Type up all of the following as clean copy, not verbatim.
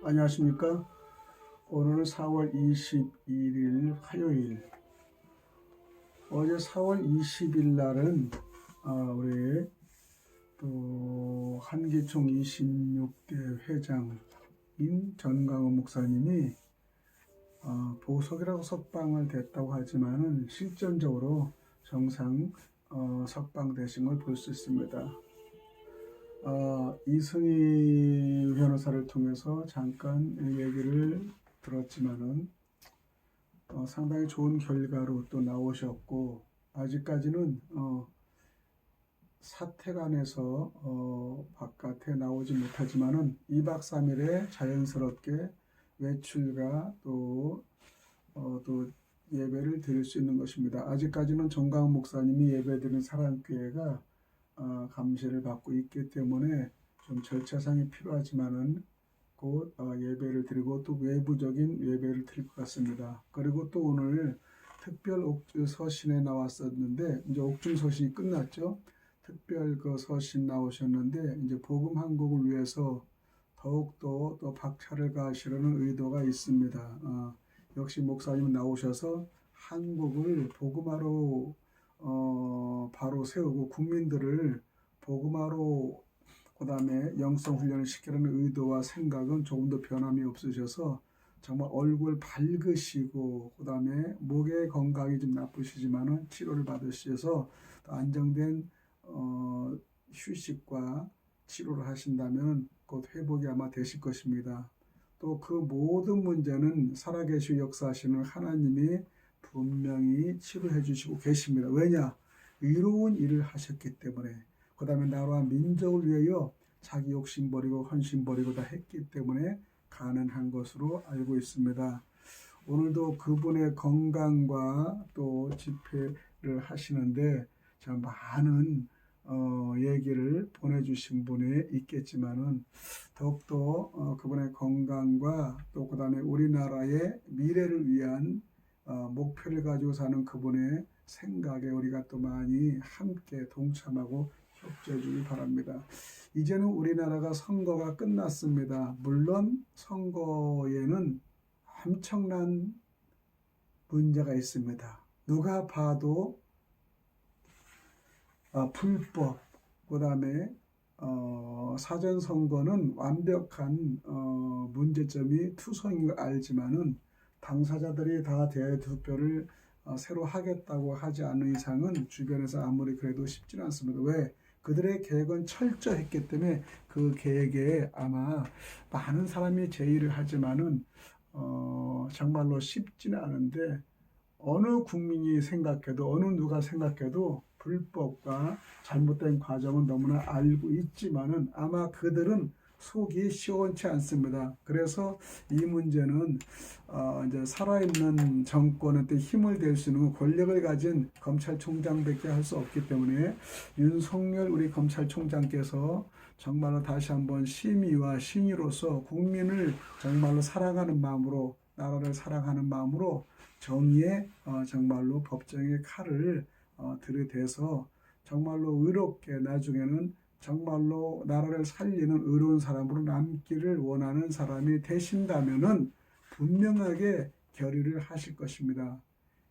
안녕하십니까. 오늘은 4월 22일 화요일. 어제 4월 20일 날은 우리 또 한기총 26대 회장인 전광훈 목사님이 보석이라고 석방을 됐다고 하지만은 실전적으로 정상 석방되신 걸 볼 수 있습니다. 이승희 변호사를 통해서 잠깐 얘기를 들었지만은 상당히 좋은 결과로 또 나오셨고, 아직까지는 사택안에서 바깥에 나오지 못하지만은 2박 3일에 자연스럽게 외출과 또 예배를 드릴 수 있는 것입니다. 아직까지는 정광훈 목사님이 예배드리는 사랑교회가 감시를 받고 있기 때문에 좀 절차상이 필요하지만은 곧 예배를 드리고 또 외부적인 예배를 드릴 것 같습니다. 그리고 또 오늘 특별 서신에 나왔었는데 이제 옥중 서신이 끝났죠. 특별 그 서신 나오셨는데 이제 복음 한국을 위해서 더욱더 또 박차를 가하시려는 의도가 있습니다. 역시 목사님 나오셔서 한국을 복음화로 바로 세우고 국민들을 복음화로 그다음에 영성 훈련을 시키려는 의도와 생각은 조금 더 변함이 없으셔서 정말 얼굴 밝으시고 그다음에 목의 건강이 좀 나쁘시지만은 치료를 받으셔서 안정된 휴식과 치료를 하신다면 곧 회복이 아마 되실 것입니다. 또 그 모든 문제는 살아계시고 역사하시는 하나님이 분명히 치료해 주시고 계십니다. 왜냐? 의로운 일을 하셨기 때문에, 그 다음에 나라와 민족을 위하여 자기 욕심 버리고 헌신 버리고 다 했기 때문에 가능한 것으로 알고 있습니다. 오늘도 그분의 건강과 또 집회를 하시는데 참 많은 얘기를 보내주신 분이 있겠지만은 더욱더 그분의 건강과 또 그 다음에 우리나라의 미래를 위한 목표를 가지고 사는 그분의 생각에 우리가 또 많이 함께 동참하고 협조해 주길 바랍니다. 이제는 우리나라가 선거가 끝났습니다. 물론 선거에는 엄청난 문제가 있습니다. 누가 봐도 불법, 그 다음에 사전선거는 완벽한 문제점이 투성인 걸 알지만은 당사자들이 다 대투표를 새로 하겠다고 하지 않는 이상은 주변에서 아무리 그래도 쉽지는 않습니다. 왜? 그들의 계획은 철저했기 때문에 그 계획에 아마 많은 사람이 제의를 하지만은 정말로 쉽지는 않은데 어느 국민이 생각해도 어느 누가 생각해도 불법과 잘못된 과정은 너무나 알고 있지만은 아마 그들은 속이 시원치 않습니다. 그래서 이 문제는 이제 살아있는 정권한테 힘을 댈 수 있는 권력을 가진 검찰총장밖에 할 수 없기 때문에 윤석열 우리 검찰총장께서 정말로 다시 한번 심의와 신의로서 국민을 정말로 사랑하는 마음으로 나라를 사랑하는 마음으로 정의의 정말로 법정의 칼을 들이대서 정말로 의롭게 나중에는 정말로 나라를 살리는 의로운 사람으로 남기를 원하는 사람이 되신다면은 분명하게 결의를 하실 것입니다.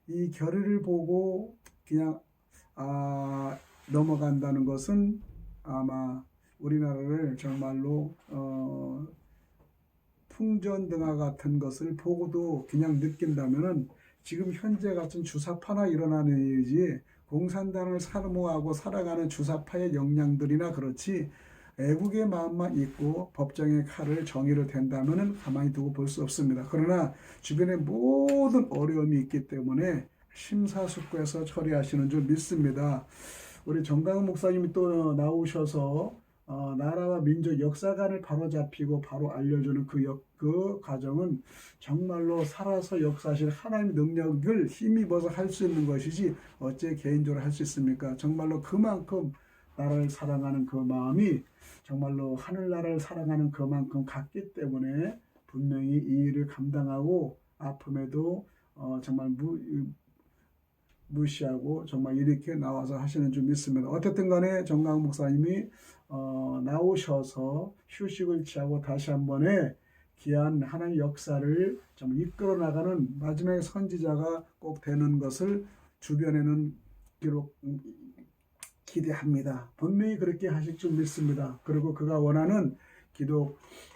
이 결의를 보고 그냥 넘어간다는 것은 아마 우리나라를 정말로 풍전등화 같은 것을 보고도 그냥 느낀다면은 지금 현재 같은 주사파나 일어나는 일이지 공산당을 사모하고 살아가는 주사파의 역량들이나 그렇지 애국의 마음만 있고 법정의 칼을 정의를 댄다면 가만히 두고 볼 수 없습니다. 그러나 주변에 모든 어려움이 있기 때문에 심사숙고해서 처리하시는 줄 믿습니다. 우리 정광훈 목사님이 또 나오셔서 나라와 민족 역사관을 바로잡히고 바로 알려주는 그 과정은 정말로 살아서 역사하실 하나님의 능력을 힘입어서 할 수 있는 것이지 어째 개인적으로 할 수 있습니까? 정말로 그만큼 나라를 사랑하는 그 마음이 정말로 하늘나라를 사랑하는 그만큼 같기 때문에 분명히 이 일을 감당하고 아픔에도 정말 무시하고 정말 이렇게 나와서 하시는 줄 믿습니다. 어쨌든 간에 정강 목사님이 나오셔서 휴식을 취하고 다시 한 번에 귀한 하나님의 역사를 좀 이끌어 나가는 마지막에 선지자가 꼭 되는 것을 주변에는 기대합니다. 분명히 그렇게 하실 줄 믿습니다. 그리고 그가 원하는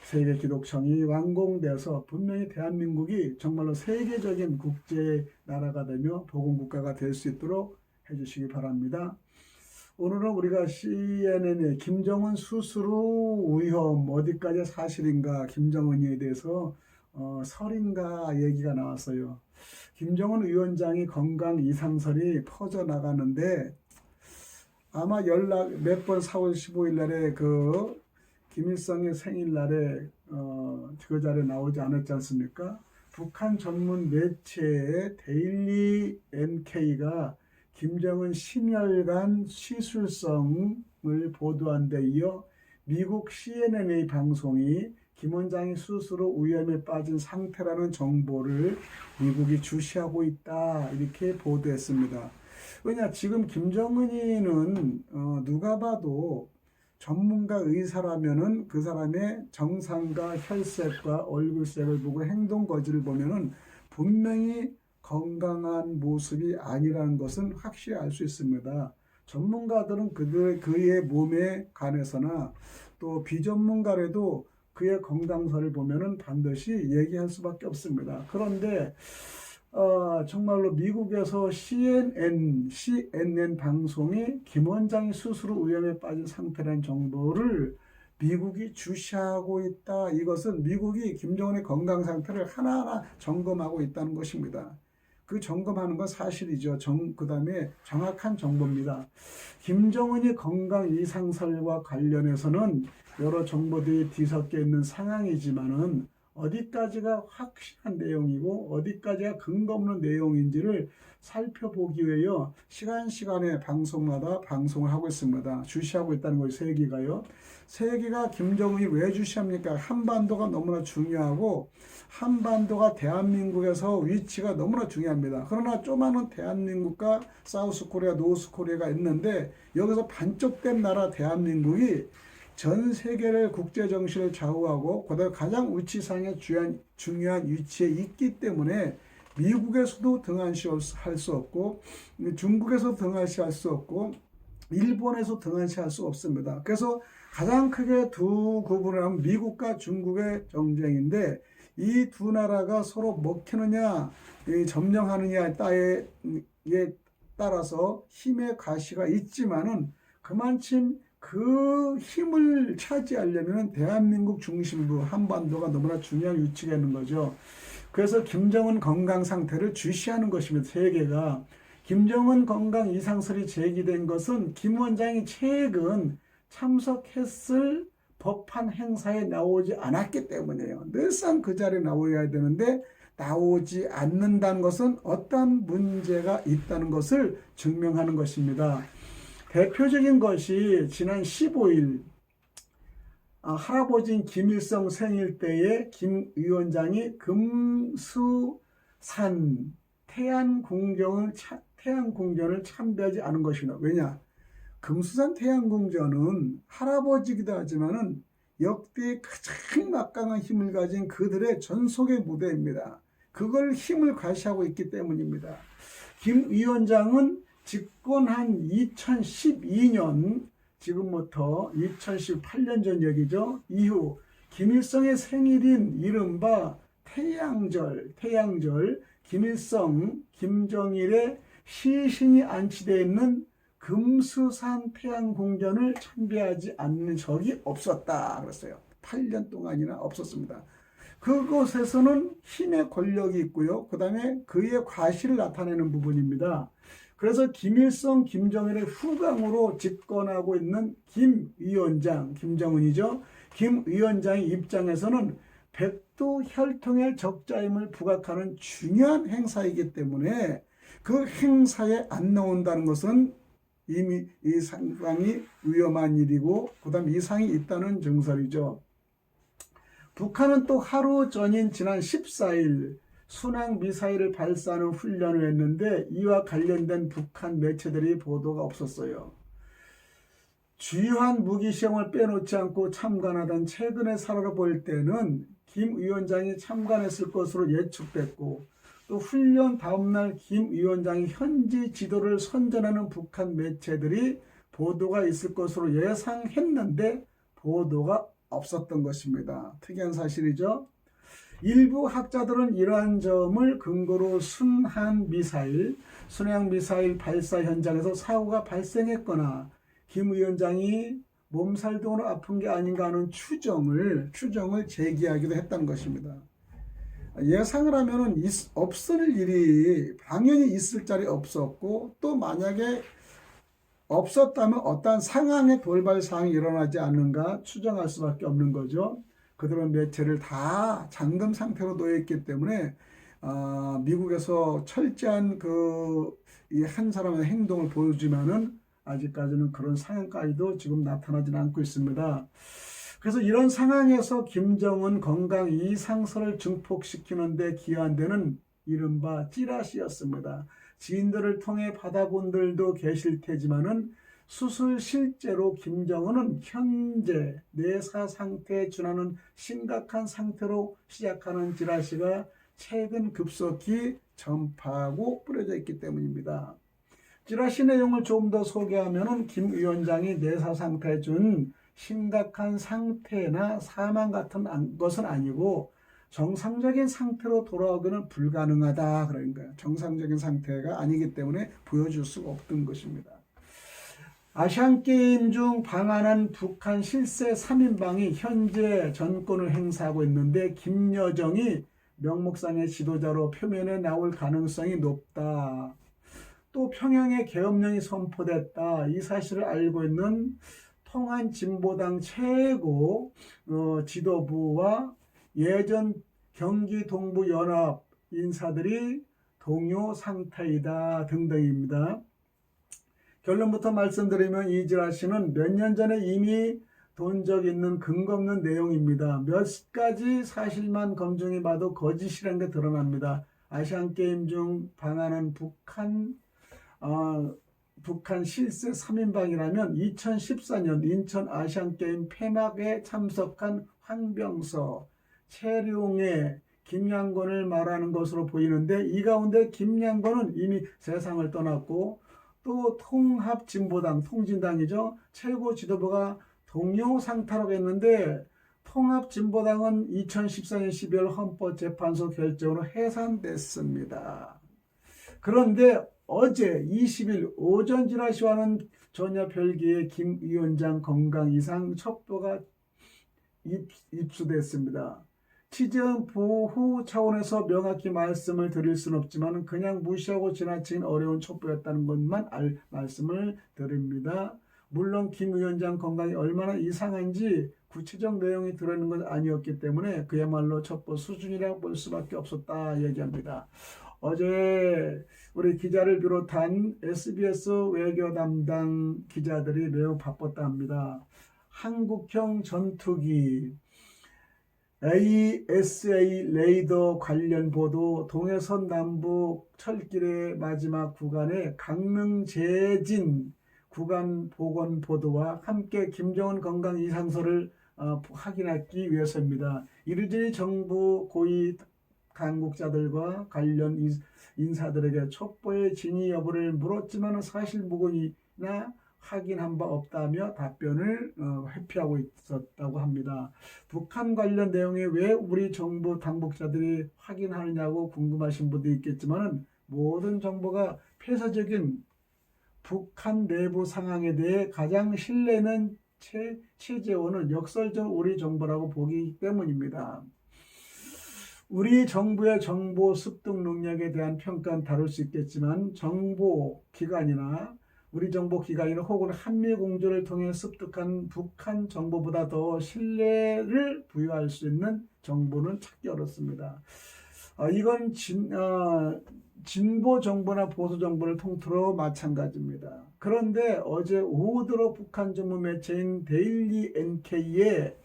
세계 기독청이 완공돼서 분명히 대한민국이 정말로 세계적인 국제 나라가 되며 복음 국가가 될 수 있도록 해주시기 바랍니다. 오늘은 우리가 CNN의 김정은 수수로 위험 어디까지 사실인가, 김정은이에 대해서 설인가 얘기가 나왔어요. 김정은 위원장이 건강 이상설이 퍼져나가는데 아마 몇 번 4월 15일 날에 김일성의 생일날에 그 자리에 나오지 않았지 않습니까? 북한 전문 매체의 데일리 NK가 김정은 심혈관 시술성을 보도한 데 이어 미국 CNN의 방송이 김 원장이 스스로 위험에 빠진 상태라는 정보를 미국이 주시하고 있다 이렇게 보도했습니다. 왜냐, 지금 김정은이는 누가 봐도 전문가 의사라면은 그 사람의 정상과 혈색과 얼굴색을 보고 행동 거지를 보면은 분명히 건강한 모습이 아니라는 것은 확실히 알 수 있습니다. 전문가들은 그의 몸에 관해서나 또 비전문가라도 그의 건강사를 보면은 반드시 얘기할 수밖에 없습니다. 그런데 정말로 미국에서 CNN 방송이 김 원장이 스스로 위험에 빠진 상태라는 정보를 미국이 주시하고 있다. 이것은 미국이 김정은의 건강 상태를 하나하나 점검하고 있다는 것입니다. 그 점검하는 건 사실이죠. 그 다음에 정확한 정보입니다. 김정은이 건강 이상설과 관련해서는 여러 정보들이 뒤섞여 있는 상황이지만은 어디까지가 확실한 내용이고 어디까지가 근거 없는 내용인지를 살펴보기 위하여 시간에 방송마다 방송을 하고 있습니다. 주시하고 있다는 것이 세계가요. 세계가 김정은이 왜 주시합니까? 한반도가 너무나 중요하고 한반도가 대한민국에서 위치가 너무나 중요합니다. 그러나 조그마한 대한민국과 사우스코리아, 노스코리아가 있는데 여기서 반쪽된 나라 대한민국이 전 세계를 국제 정신을 좌우하고 그다음에 가장 위치상의 중요한 위치에 있기 때문에 미국에서도 등한시할 수 없고 중국에서 등한시할 수 없고 일본에서 등한시할 수 없습니다. 그래서 가장 크게 두 구분을 하면 미국과 중국의 정쟁인데 이 두 나라가 서로 먹히느냐 점령하느냐에 따라서 힘의 가시가 있지만은 그만큼 그 힘을 차지하려면 대한민국 중심부 한반도가 너무나 중요한 위치가 있는 거죠. 그래서 김정은 건강 상태를 주시하는 것입니다. 세계가. 김정은 건강 이상설이 제기된 것은 김 원장이 최근 참석했을 법한 행사에 나오지 않았기 때문이에요. 늘상 그 자리에 나오셔야 되는데 나오지 않는다는 것은 어떤 문제가 있다는 것을 증명하는 것입니다. 대표적인 것이 지난 15일 할아버지인 김일성 생일 때에 김 위원장이 금수산 태양궁전을 참배하지 않은 것입니다. 왜냐? 금수산 태양궁전은 할아버지기도 하지만은 역대 가장 막강한 힘을 가진 그들의 전속의 무대입니다. 그걸 힘을 과시하고 있기 때문입니다. 김 위원장은 집권한 2012년, 지금부터 2018년 전 얘기죠. 이후 김일성의 생일인 이른바 태양절, 김일성, 김정일의 시신이 안치되어 있는 금수산 태양궁전을 참배하지 않는 적이 없었다 그랬어요. 8년 동안이나 없었습니다. 그곳에서는 힘의 권력이 있고요. 그 다음에 그의 과실을 나타내는 부분입니다. 그래서 김일성, 김정일의 후광으로 집권하고 있는 김 위원장, 김정은이죠. 김 위원장의 입장에서는 백두 혈통의 적자임을 부각하는 중요한 행사이기 때문에 그 행사에 안 나온다는 것은 이미 이 상당히 위험한 일이고 그다음 이상이 있다는 증설이죠. 북한은 또 하루 전인 지난 14일 순항 미사일을 발사하는 훈련을 했는데 이와 관련된 북한 매체들이 보도가 없었어요. 주요한 무기 시험을 빼놓지 않고 참관하던 최근의 사례로 볼 때는 김 위원장이 참관했을 것으로 예측됐고 또 훈련 다음날 김 위원장이 현지 지도를 선전하는 북한 매체들이 보도가 있을 것으로 예상했는데 보도가 없었던 것입니다. 특이한 사실이죠. 일부 학자들은 이러한 점을 근거로 순항 미사일 발사 현장에서 사고가 발생했거나 김 위원장이 몸살 등으로 아픈 게 아닌가 하는 추정을 제기하기도 했다는 것입니다. 예상을 하면은 없을 일이 당연히 있을 자리 없었고 또 만약에 없었다면 어떠한 상황의 돌발 사항이 일어나지 않는가 추정할 수밖에 없는 거죠. 그들은 매체를 다 잠금 상태로 놓여 있기 때문에 미국에서 철저한 이 한 사람의 행동을 보여주지만은 아직까지는 그런 상황까지도 지금 나타나지는 않고 있습니다. 그래서 이런 상황에서 김정은 건강 이상설을 증폭시키는 데 기여한 데는 이른바 찌라시였습니다. 지인들을 통해 받아본 들도 계실 테지만은 수술 실제로 김정은은 현재 내사 상태에 준하는 심각한 상태로 시작하는 찌라시가 최근 급속히 전파하고 뿌려져 있기 때문입니다. 찌라시 내용을 조금 더 소개하면은 김 위원장이 내사 상태에 준 심각한 상태나 사망 같은 것은 아니고 정상적인 상태로 돌아오기는 불가능하다 그런 거예요. 정상적인 상태가 아니기 때문에 보여줄 수가 없던 것입니다. 아시안게임 중 방한한 북한 실세 3인방이 현재 전권을 행사하고 있는데 김여정이 명목상의 지도자로 표면에 나올 가능성이 높다. 또 평양에 계엄령이 선포됐다. 이 사실을 알고 있는 통한진보당 최고 지도부와 예전 경기동부연합 인사들이 동요 상태이다 등등입니다. 결론부터 말씀드리면 이지라시는 몇 년 전에 이미 돈 적 있는 근거 없는 내용입니다. 몇 가지 사실만 검증해 봐도 거짓이라는 게 드러납니다. 아시안게임 중 방한한 북한 실세 3인방이라면 2014년 인천 아시안게임 폐막에 참석한 황병서, 최룡해, 김양권을 말하는 것으로 보이는데 이 가운데 김양권은 이미 세상을 떠났고 또 통합진보당, 통진당이죠. 최고 지도부가 동료 상타라고 했는데 통합진보당은 2014년 12월 헌법재판소 결정으로 해산됐습니다. 그런데 어제 20일 오전 지라시와는 전혀 별개의 김 위원장 건강 이상 첩보가 입수됐습니다. 취재원 보호 차원에서 명확히 말씀을 드릴 수는 없지만 그냥 무시하고 지나치긴 어려운 첩보였다는 것만 말씀을 드립니다. 물론 김 위원장 건강이 얼마나 이상한지 구체적 내용이 들어있는 건 아니었기 때문에 그야말로 첩보 수준이라고 볼 수밖에 없었다 얘기합니다. 어제 우리 기자를 비롯한 SBS 외교 담당 기자들이 매우 바빴다 합니다. 한국형 전투기 ASA 레이더 관련 보도, 동해선 남북 철길의 마지막 구간의 강릉 제진 구간 복원 보도와 함께 김정은 건강 이상설을 확인하기 위해서입니다. 이르저리 정부 고위 당국자들과 관련 인사들에게 첩보의 진위 여부를 물었지만 사실 무근이나 확인한 바 없다며 답변을 회피하고 있었다고 합니다. 북한 관련 내용에 왜 우리 정부 당국자들이 확인하느냐고 궁금하신 분도 있겠지만 모든 정보가 폐쇄적인 북한 내부 상황에 대해 가장 신뢰 있는 체제원은 역설적 우리 정부라고 보기 때문입니다. 우리 정부의 정보 습득 능력에 대한 평가는 다룰 수 있겠지만 정보기관이나 우리 정보기관이나 혹은 한미공조를 통해 습득한 북한 정보보다 더 신뢰를 부여할 수 있는 정보는 찾기 어렵습니다. 이건 진보 정보나 보수 정보를 통틀어 마찬가지입니다. 그런데 어제 오후 들어 북한 정부 매체인 데일리 NK에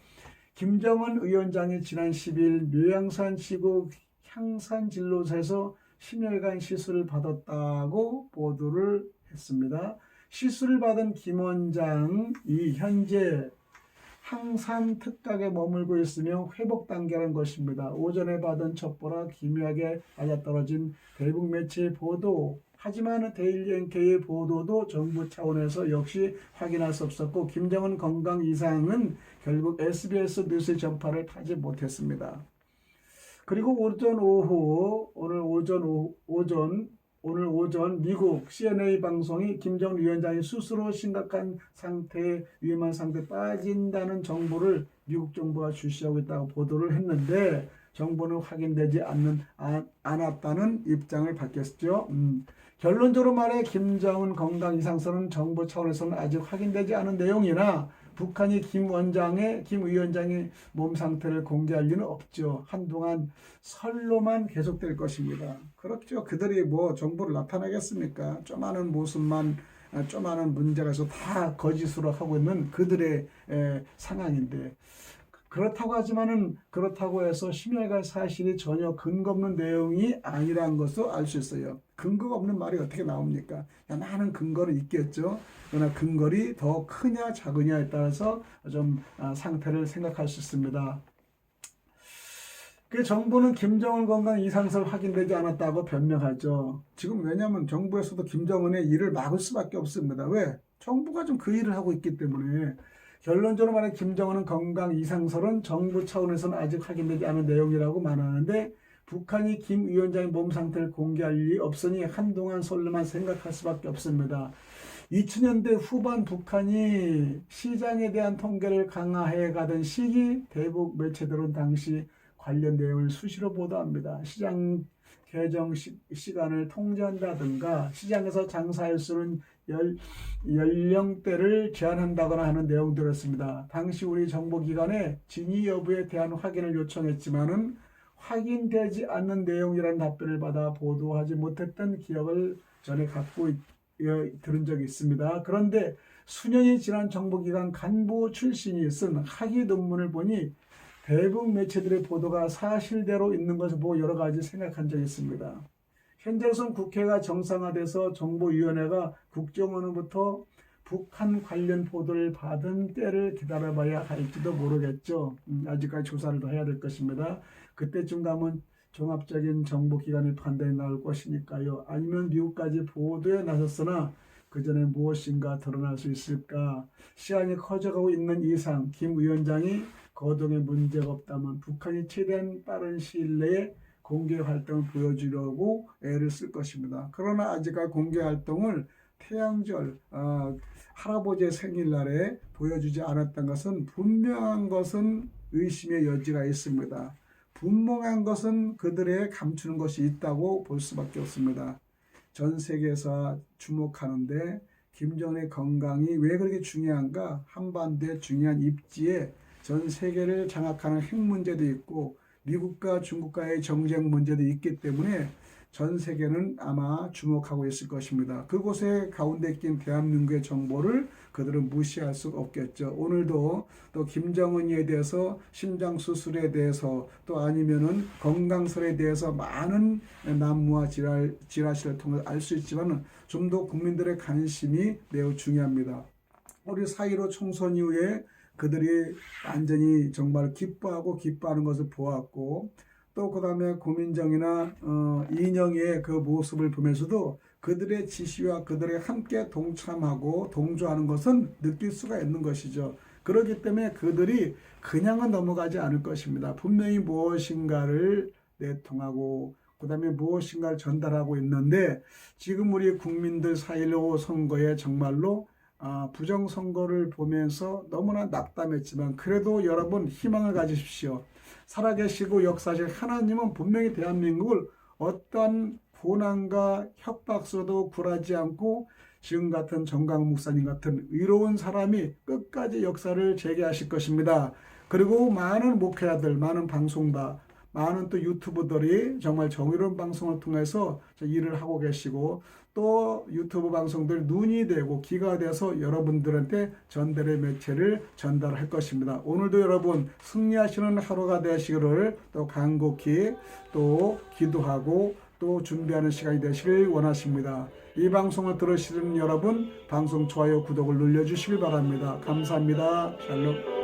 김정은 위원장이 지난 10일 묘양산 시국 향산진로사에서 심혈관 시술을 받았다고 보도를 했습니다. 시술을 받은 김 원장이 현재 항산 특각에 머물고 있으며 회복 단계라는 것입니다. 오전에 받은 첩보라 기묘하게 맞아떨어진 대북 매체의 보도, 하지만 데일리 NK의 보도도 정부 차원에서 역시 확인할 수 없었고 김정은 건강 이상은 결국 SBS 뉴스 전파를 타지 못했습니다. 그리고 오늘 오전 미국 CNA 방송이 김정은 위원장이 스스로 심각한 상태에 위험한 상태에 빠진다는 정보를 미국 정부가 주시하고 있다고 보도를 했는데 정보는 확인되지 않았다는 입장을 밝혔죠. 결론적으로 말해 김정은 건강 이상선은 정부 차원에서는 아직 확인되지 않은 내용이나 북한이 김 위원장의 몸 상태를 공개할 리는 없죠. 한동안 설로만 계속될 것입니다. 그렇죠. 그들이 뭐 정보를 나타내겠습니까? 쪼마는 모습만, 쪼마는 문제가 있어 다 거짓으로 하고 있는 그들의 상황인데, 그렇다고 해서 심야가 사실이 전혀 근거 없는 내용이 아니라는 것을 알 수 있어요. 근거가 없는 말이 어떻게 나옵니까? 많은 근거는 있겠죠. 그러나 근거리 더 크냐 작으냐에 따라서 좀 상태를 생각할 수 있습니다. 그 정부는 김정은 건강 이상설 확인되지 않았다고 변명하죠. 지금 왜냐하면 정부에서도 김정은의 일을 막을 수밖에 없습니다. 왜? 정부가 좀 그 일을 하고 있기 때문에. 결론적으로 말해 김정은은 건강 이상설은 정부 차원에서는 아직 확인되지 않은 내용이라고 말하는데 북한이 김 위원장의 몸 상태를 공개할 일이 없으니 한동안 설로만 생각할 수밖에 없습니다. 2000년대 후반 북한이 시장에 대한 통계를 강화해 가던 시기 대북 매체들은 당시 관련 내용을 수시로 보도합니다. 시장 개정 시간을 통제한다든가 시장에서 장사할 수 있는 연령대를 제한한다거나 하는 내용들이었습니다. 당시 우리 정보기관에 진위 여부에 대한 확인을 요청했지만은 확인되지 않는 내용이라는 답변을 받아 보도하지 못했던 기억을 전에 들은 적이 있습니다. 그런데 수년이 지난 정보기관 간부 출신이 쓴 학위 논문을 보니 대북 매체들의 보도가 사실대로 있는 것을 보고 여러 가지 생각한 적이 있습니다. 현재로선 국회가 정상화돼서 정보위원회가 국정원으로부터 북한 관련 보도를 받은 때를 기다려봐야 할지도 모르겠죠. 아직까지 조사를 더 해야 될 것입니다. 그때쯤 가면 종합적인 정보기관의 판단이 나올 것이니까요. 아니면 미국까지 보도에 나섰으나 그 전에 무엇인가 드러날 수 있을까. 시간이 커져가고 있는 이상 김 위원장이 거동에 문제가 없다면 북한이 최대한 빠른 시일 내에 공개 활동을 보여주려고 애를 쓸 것입니다. 그러나 아직까지 공개 활동을 태양절 할아버지의 생일날에 보여주지 않았던 것은 분명한 것은 의심의 여지가 있습니다. 분명한 것은 그들의 감추는 것이 있다고 볼 수밖에 없습니다. 전 세계에서 주목하는데 김정은의 건강이 왜 그렇게 중요한가? 한반도의 중요한 입지에 전 세계를 장악하는 핵 문제도 있고 미국과 중국과의 정쟁 문제도 있기 때문에 전 세계는 아마 주목하고 있을 것입니다. 그곳에 가운데 낀 대한민국의 정보를 그들은 무시할 수 없겠죠. 오늘도 또 김정은에 대해서 심장 수술에 대해서 또 아니면은 건강설에 대해서 많은 난무와 지라시를 통해 알 수 있지만 좀 더 국민들의 관심이 매우 중요합니다. 우리 4.15 총선 이후에 그들이 완전히 정말 기뻐하는 것을 보았고 또 그 다음에 고민정이나 이인영의 그 모습을 보면서도 그들의 지시와 그들의 함께 동참하고 동조하는 것은 느낄 수가 있는 것이죠. 그렇기 때문에 그들이 그냥은 넘어가지 않을 것입니다. 분명히 무엇인가를 내통하고 그 다음에 무엇인가를 전달하고 있는데 지금 우리 국민들 4.15 선거에 정말로 부정선거를 보면서 너무나 낙담했지만 그래도 여러분 희망을 가지십시오. 살아계시고 역사하실 하나님은 분명히 대한민국을 어떠한 고난과 협박 속에도 굴하지 않고 지금 같은 정강 목사님 같은 의로운 사람이 끝까지 역사를 재개하실 것입니다. 그리고 많은 목회자들, 많은 방송가, 많은 또 유튜브들이 정말 정의로운 방송을 통해서 일을 하고 계시고 또 유튜브 방송들 눈이 되고 귀가 돼서 여러분들한테 전달의 매체를 전달할 것입니다. 오늘도 여러분 승리하시는 하루가 되시기를 또 간곡히 또 기도하고 또 준비하는 시간이 되시길 원하십니다. 이 방송을 들으시는 여러분 방송 좋아요 구독을 눌러주시길 바랍니다. 감사합니다. 샬롬.